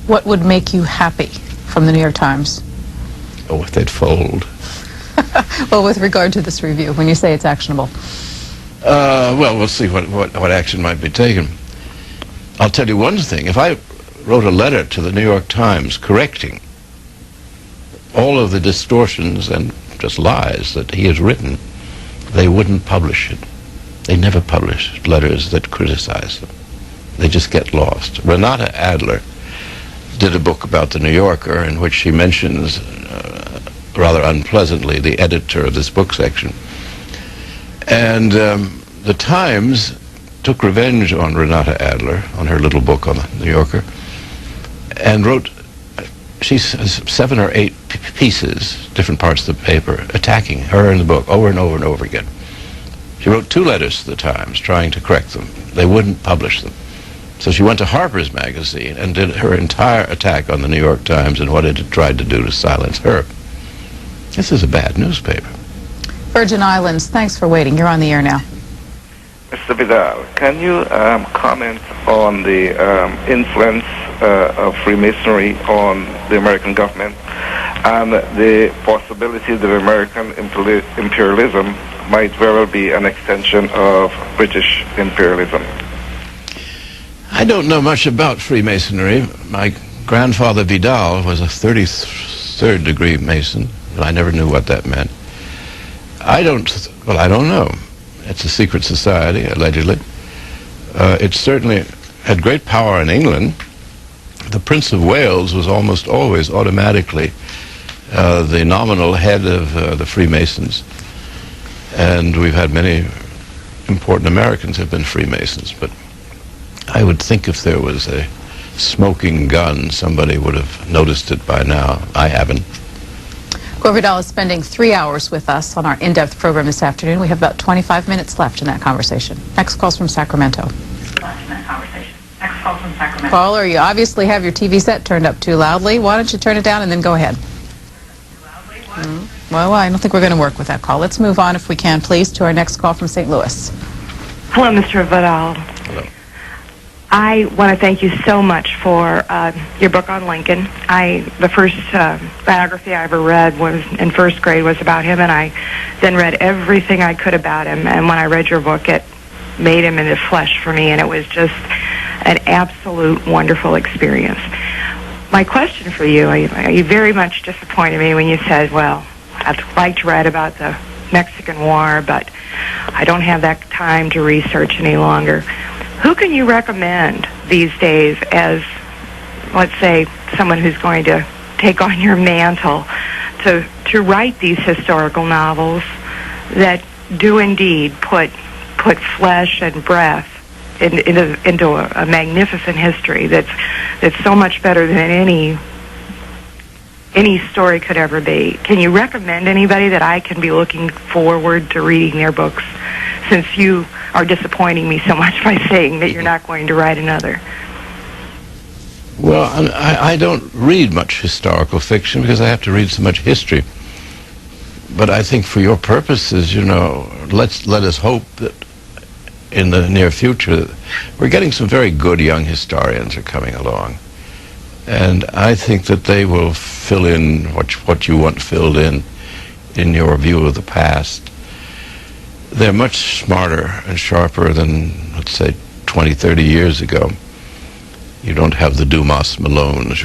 What would make you happy from the New York Times? Oh, if they'd fold. Well, with regard to this review, when you say it's actionable. Well, we'll see what action might be taken. I'll tell you one thing. If I wrote a letter to the New York Times correcting all of the distortions and just lies that he has written, they wouldn't publish it. They never publish letters that criticize them. They just get lost. Renata Adler did a book about the New Yorker in which she mentions, rather unpleasantly, the editor of this book section. And the Times took revenge on Renata Adler, on her little book on the New Yorker, and wrote, she says, 7 or 8 pieces, different parts of the paper, attacking her in the book over and over and over again. She wrote 2 letters to the Times trying to correct them. They wouldn't publish them. So she went to Harper's Magazine and did her entire attack on the New York Times and what it had tried to do to silence her. This is a bad newspaper. Virgin Islands, thanks for waiting. You're on the air now. Mr. Vidal, can you comment on the influence of Freemasonry on the American government and the possibility that American imperialism might very well be an extension of British imperialism? I don't know much about Freemasonry. My grandfather Vidal was a 33rd degree Mason, but I never knew what that meant. I don't know. It's a secret society, allegedly. It certainly had great power in England. The Prince of Wales was almost always automatically the nominal head of the Freemasons. And we've had many important Americans have been Freemasons, but I would think if there was a smoking gun, somebody would have noticed it by now. I haven't. Gore Vidal is spending 3 hours with us on our in-depth program this afternoon. We have about 25 minutes left in that conversation. Next call's from Sacramento. Caller, you obviously have your TV set turned up too loudly. Why don't you turn it down and then go ahead? Well, I don't think we're going to work with that call. Let's move on, if we can, please, to our next call from St. Louis. Hello, Mr. Vidal. Hello. I want to thank you so much for your book on Lincoln. The first biography I ever read was in first grade was about him, and I then read everything I could about him. And when I read your book, it made him into flesh for me, and it was just an absolute wonderful experience. My question for you, you very much disappointed me when you said, well, I'd like to write about the Mexican War, but I don't have that time to research any longer. Who can you recommend these days as, let's say, someone who's going to take on your mantle to write these historical novels that do indeed put flesh and breath into a magnificent history that's so much better than any story could ever be? Can you recommend anybody that I can be looking forward to reading their books, since you are disappointing me so much by saying that you're not going to write another? Well, I don't read much historical fiction because I have to read so much history. But I think for your purposes, let us hope that in the near future, we're getting some very good young historians are coming along. And I think that they will fill in what you want filled in your view of the past. They're much smarter and sharper than, let's say, 20, 30 years ago. You don't have the Dumas Malones,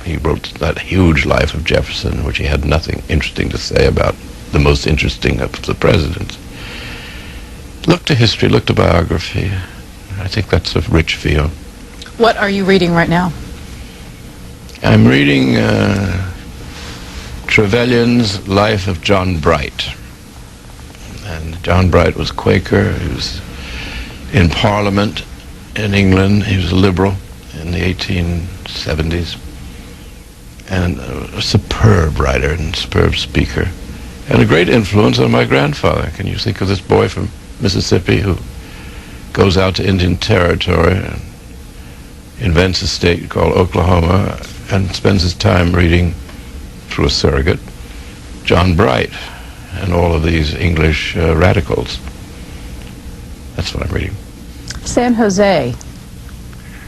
He wrote that huge life of Jefferson, which he had nothing interesting to say about the most interesting of the presidents. Look to history, look to biography. I think that's a rich field. What are you reading right now? I'm reading Trevelyan's Life of John Bright. And John Bright was Quaker. He was in Parliament in England. He was a liberal in the 1870s. And a superb writer and superb speaker. And a great influence on my grandfather. Can you think of this boy from Mississippi who goes out to Indian Territory and invents a state called Oklahoma and spends his time reading, through a surrogate, John Bright and all of these English radicals. That's what I'm reading. San Jose.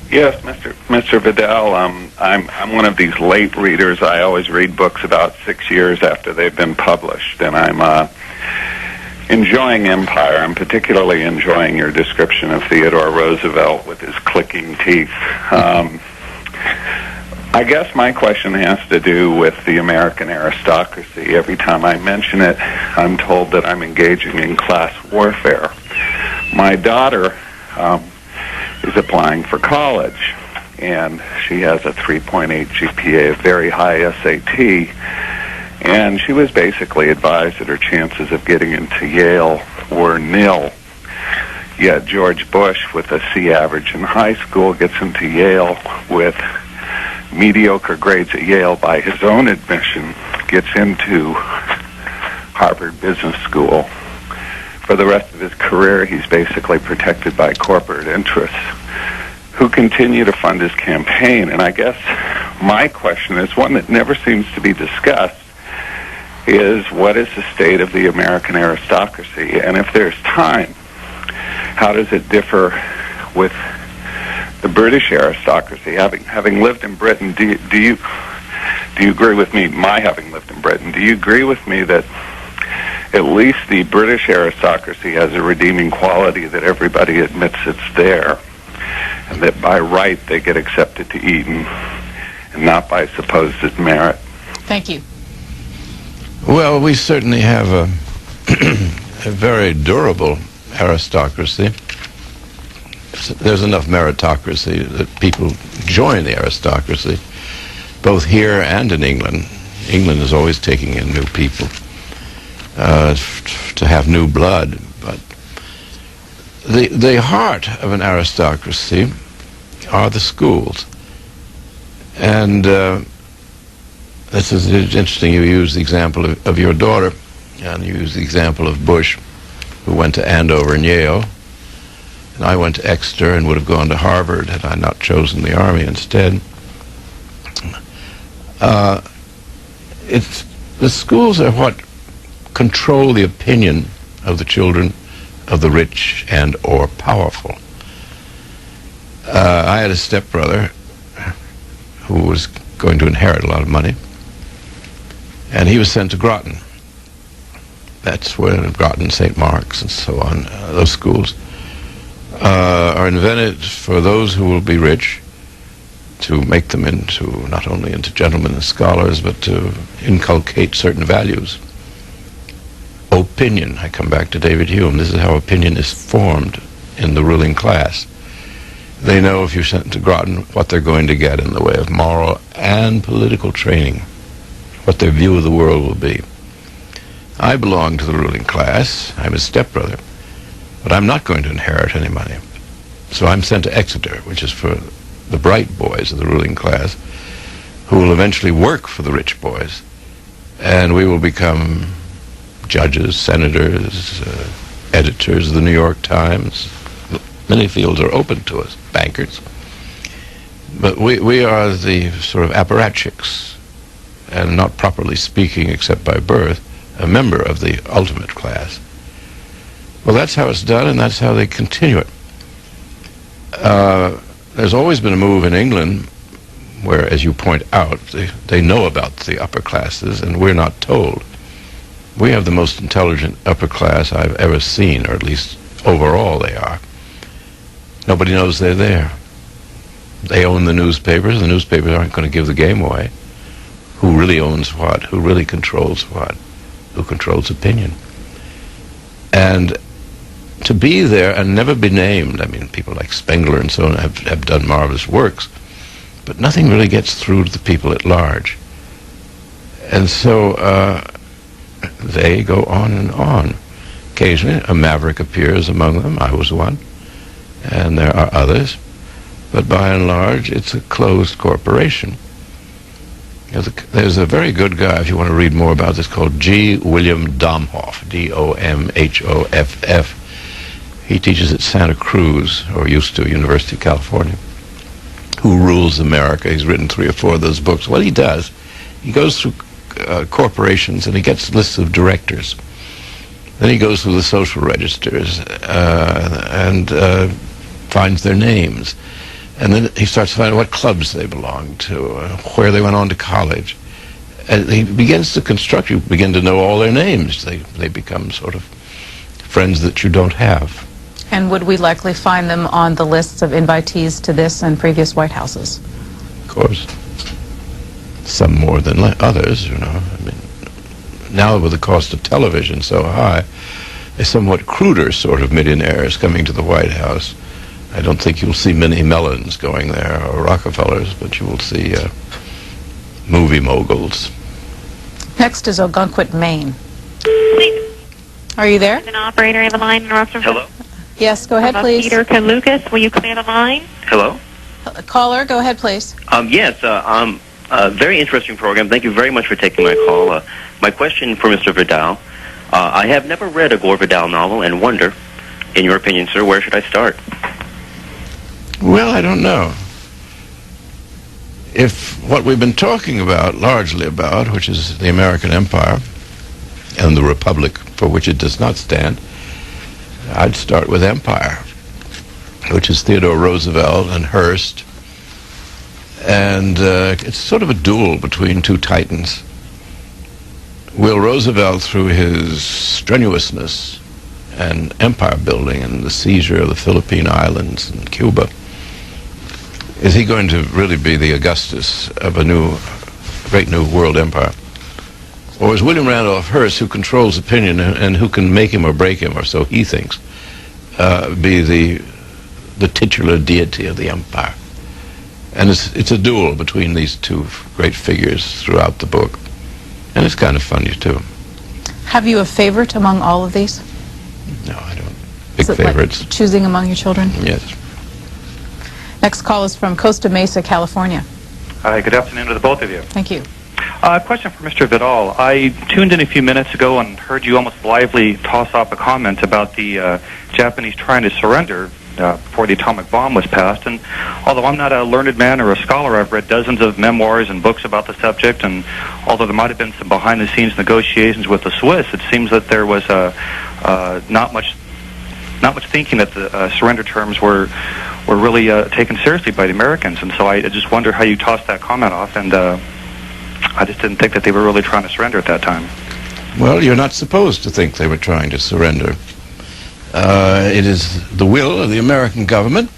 Yes, Mr. Vidal. I'm one of these late readers. I always read books about 6 years after they've been published, and I'm enjoying Empire. I'm particularly enjoying your description of Theodore Roosevelt with his clicking teeth. I guess my question has to do with the American aristocracy. Every time I mention it, I'm told that I'm engaging in class warfare. My daughter is applying for college, and she has a 3.8 GPA, a very high SAT, and she was basically advised that her chances of getting into Yale were nil. Yet George Bush, with a C average in high school, gets into Yale with mediocre grades at Yale by his own admission, gets into Harvard Business School. For the rest of his career, he's basically protected by corporate interests who continue to fund his campaign. And I guess my question is one that never seems to be discussed, is what is the state of the American aristocracy? And if there's time, how does it differ with the British aristocracy? Having lived in Britain, do you agree with me, my having lived in Britain, do you agree with me that at least the British aristocracy has a redeeming quality, that everybody admits it's there, and that by right they get accepted to Eton and not by supposed merit? Thank you. Well, we certainly have a very durable aristocracy. There's enough meritocracy that people join the aristocracy, both here and in England. England is always taking in new people to have new blood. But the heart of an aristocracy are the schools. And this is interesting. You use the example of your daughter, and you use the example of Bush, who went to Andover and Yale. And I went to Exeter and would have gone to Harvard had I not chosen the Army instead. The schools are what control the opinion of the children of the rich and or powerful. I had a stepbrother who was going to inherit a lot of money, and he was sent to Groton. That's where Groton, St. Mark's, and so on, those schools are invented for those who will be rich, to make them into, not only into gentlemen and scholars, but to inculcate certain values. Opinion, I come back to David Hume, this is how opinion is formed in the ruling class. They know, if you're sent to Groton, what they're going to get in the way of moral and political training, what their view of the world will be. I belong to the ruling class. I'm his stepbrother, but I'm not going to inherit any money. So I'm sent to Exeter, which is for the bright boys of the ruling class, who will eventually work for the rich boys, and we will become judges, senators, editors of the New York Times. Many fields are open to us, bankers. But we are the sort of apparatchiks, and not properly speaking, except by birth, a member of the ultimate class. Well, that's how it's done, and that's how they continue it. There's always been a move in England where, as you point out, they know about the upper classes, and we're not told. We have the most intelligent upper class I've ever seen, or at least overall they are. Nobody knows they're there. They own the newspapers. The newspapers aren't going to give the game away. Who really owns what? Who really controls what? Who controls opinion? And to be there and never be named, I mean, people like Spengler and so on have done marvelous works, but nothing really gets through to the people at large. And so they go on and on. Occasionally a maverick appears among them. I was one, and there are others, but by and large it's a closed corporation. There's a very good guy, if you want to read more about this, called G. William Domhoff, D-O-M-H-O-F-F. He teaches at Santa Cruz, or used to, University of California. Who Rules America? He's written 3 or 4 of those books. What he does, he goes through corporations and he gets lists of directors. Then he goes through the social registers and finds their names. And then he starts finding what clubs they belong to, where they went on to college. And he begins to construct, you begin to know all their names. They become sort of friends that you don't have. And would we likely find them on the lists of invitees to this and previous White Houses? Of course. Some more than others, you know. I mean, now with the cost of television so high, a somewhat cruder sort of millionaires coming to the White House. I don't think you'll see many Mellons going there or Rockefellers, but you will see movie moguls. Next is Ogunquit, Maine. Are you there? An operator in the line interrupt him. Hello? Yes, go ahead, please. Peter Lucas, will you clear the line? Hello? Caller, go ahead, please. Yes, very interesting program. Thank you very much for taking my call. My question for Mr. Vidal. I have never read a Gore Vidal novel and wonder, in your opinion, sir, where should I start? Well, I don't know. If what we've been talking about, largely about, which is the American Empire and the Republic for which it does not stand, I'd start with Empire, which is Theodore Roosevelt and Hearst. And it's sort of a duel between two titans. Will Roosevelt, through his strenuousness and empire building and the seizure of the Philippine Islands and Cuba, is he going to really be the Augustus of a great new world empire? Or is William Randolph Hearst, who controls opinion and who can make him or break him, or so he thinks, be the titular deity of the empire? And it's a duel between these two great figures throughout the book. And it's kind of funny, too. Have you a favorite among all of these? No, I don't. Big Is it favorites. like choosing among your children? Yes. Next call is from Costa Mesa, California. Hi, good afternoon to the both of you. Thank you. A question for Mr. Vidal. I tuned in a few minutes ago and heard you almost blithely toss off a comment about the Japanese trying to surrender before the atomic bomb was passed. And although I'm not a learned man or a scholar, I've read dozens of memoirs and books about the subject. And although there might have been some behind-the-scenes negotiations with the Swiss, it seems that there was not much thinking that the surrender terms were really taken seriously by the Americans. And so I just wonder how you tossed that comment off. And I just didn't think that they were really trying to surrender at that time. Well, you're not supposed to think they were trying to surrender. It is the will of the American government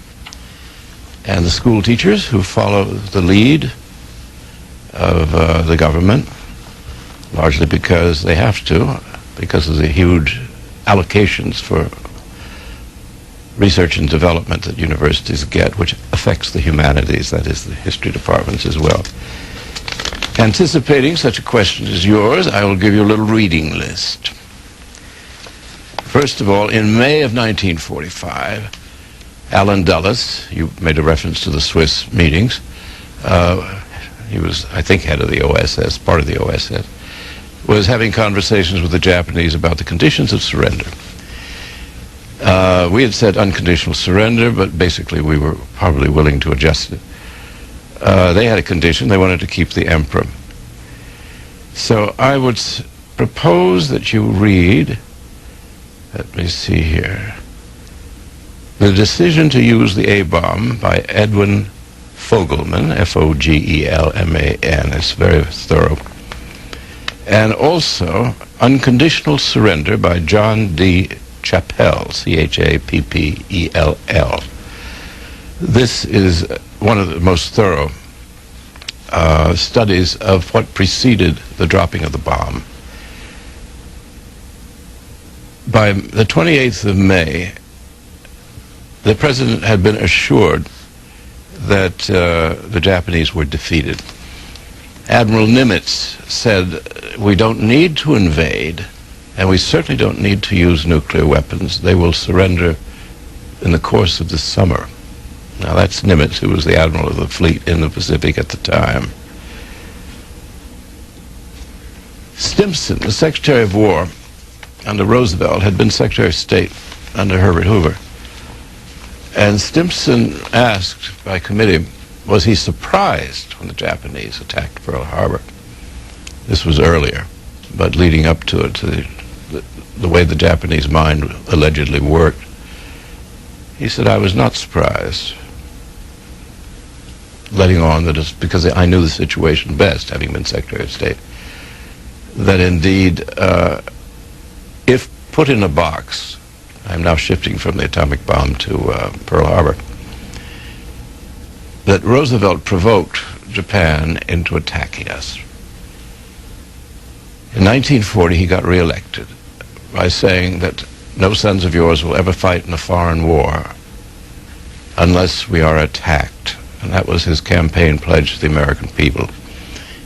and the school teachers who follow the lead of the government, largely because they have to, because of the huge allocations for research and development that universities get, which affects the humanities, that is, the history departments as well. Anticipating such a question as yours, I will give you a little reading list. First of all, in May of 1945, Allen Dulles, you made a reference to the Swiss meetings, he was, I think, head of the OSS, part of the OSS, was having conversations with the Japanese about the conditions of surrender. We had said unconditional surrender, but basically we were probably willing to adjust it. They had a condition. They wanted to keep the emperor. So I would propose that you read, let me see here, The Decision to Use the A-Bomb by Edwin Fogelman, F-O-G-E-L-M-A-N. It's very thorough. And also Unconditional Surrender by John D. Chappell, C-H-A-P-P-E-L-L. This is one of the most thorough studies of what preceded the dropping of the bomb. By the 28th of May, the president had been assured that the Japanese were defeated. Admiral Nimitz said, "We don't need to invade, and we certainly don't need to use nuclear weapons. They will surrender in the course of the summer." Now that's Nimitz, who was the admiral of the fleet in the Pacific at the time. Stimson, the Secretary of War under Roosevelt, had been Secretary of State under Herbert Hoover. And Stimson asked by committee, was he surprised when the Japanese attacked Pearl Harbor? This was earlier, but leading up to it, to the way the Japanese mind allegedly worked. He said, "I was not surprised." letting on that it's because I knew the situation best, having been Secretary of State, that indeed, if put in a box, I'm now shifting from the atomic bomb to Pearl Harbor, that Roosevelt provoked Japan into attacking us. In 1940, he got reelected by saying that no sons of yours will ever fight in a foreign war unless we are attacked. And that was his campaign pledge to the American people.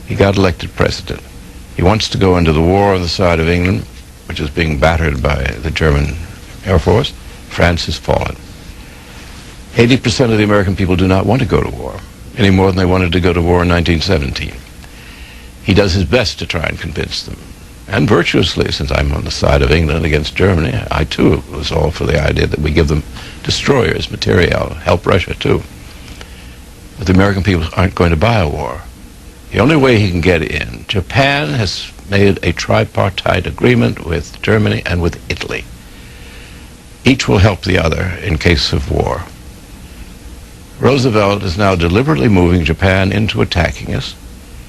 He got elected president. He wants to go into the war on the side of England, which is being battered by the German Air Force. France has fallen. 80% of the American people do not want to go to war, any more than they wanted to go to war in 1917. He does his best to try and convince them. And virtuously, since I'm on the side of England against Germany, I too was all for the idea that we give them destroyers, materiel, help Russia too. But the American people aren't going to buy a war. The only way he can get in, Japan has made a tripartite agreement with Germany and with Italy. Each will help the other in case of war. Roosevelt is now deliberately moving Japan into attacking us.